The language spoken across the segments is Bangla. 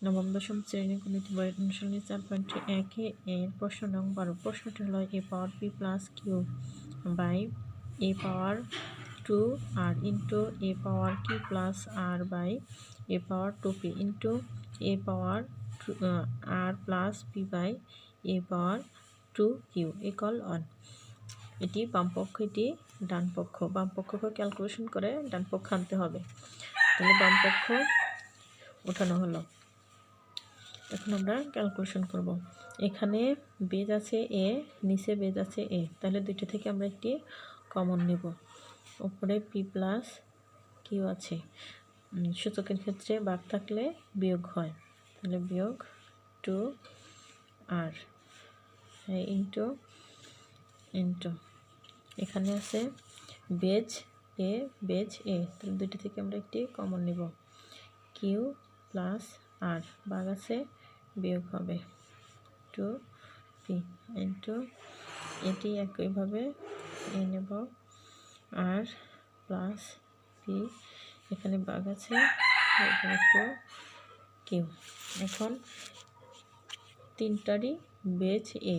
নবম দশম শ্রেণী গণিত বইয়ের অনুশীলনী 4.1 এর প্রশ্ন নং 12। প্রশ্নটি হলো a power p plus Q by a power 2r into a power q plus r by a power 2p into a power r plus p by a power 2q equal 1। এটি বামপক্ষ, এটি ডান পক্ষ। বামপক্ষকে ক্যালকুলেশন করে ডান পক্ষ আনতে হবে। তাহলে বামপক্ষ উঠানো হলো। এখন আমরা ক্যালকুলেশন করব। এখানে বেজ আছে এ, নিচে বেজ আছে এ, তাহলে দুইটা থেকে আমরা একটি কমন নেব। উপরে পি প্লাস কিউ আছে, সূচকের ক্ষেত্রে ভাগ থাকলে বিয়োগ হয়, তাহলে বিয়োগ 2r ইন্টু ইন্টু এখানে আছে বেজ এ, বেজ এ, তাহলে দুইটা থেকে আমরা একটি কমন নেব। কিউ প্লাস আর ভাগ আছে বিয়োগ হবে 2p ইন্টু এটি একইভাবে এ নেব আর প্লাস পি, এখানে ভাগ আছে এখানে 2q। এখন তিনটারই বেজ এ,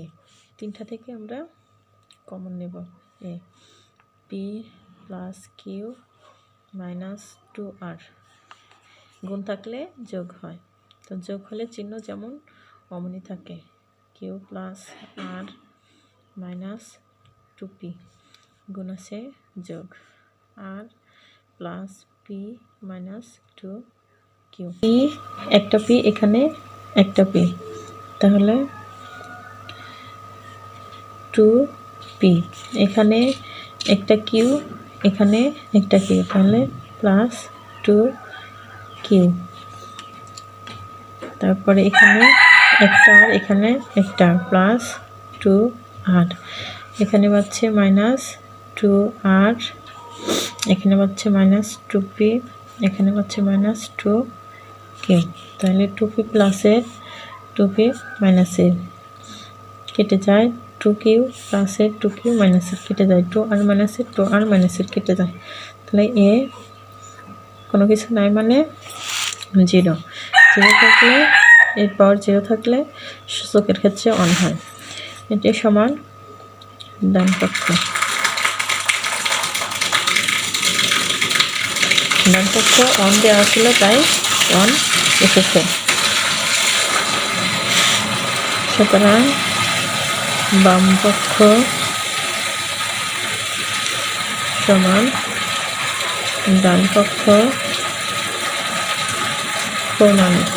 তিনটা থেকে আমরা কমন নেব। A P plus Q minus 2r, গুণ থাকলে যোগ হয়, তো যোগ হলে চিহ্ন যেমন অমনি থাকে। কিউ প্লাস আর মাইনাস 2p গুণ আছে যোগ আর plus P minus 2q। P একটা পি, এখানে একটা পি, তাহলে 2p, এখানে একটা কিউ, এখানে একটা কিউ, তাহলে প্লাস 2q। তারপরে এখানে একটা আর এখানে একটা, প্লাস 2r, এখানে পাচ্ছে মাইনাস 2r, এখানে পাচ্ছে মাইনাস 2p, এখানে পাচ্ছে মাইনাস 2q। তাহলে 2p প্লাসের 2p মাইনাসের কেটে যায়, 2q প্লাসের 2q মাইনাসের কেটে যায়, 2r মাইনাসের 2r মাইনাসের কেটে যায়, তাহলে এ কোনো কিছু নাই মানে 0। 0 থাকলে এর পাওয়ার 0 থাকলে সূচকের ক্ষেত্রে 1 হয়। এটি সমান ডান পক্ষ। ডান পক্ষ 1 দেওয়া ছিল তাই 1 এসেছে। সুতরাং বাম পক্ষ সমান ডান পক্ষ প্রমাণিত।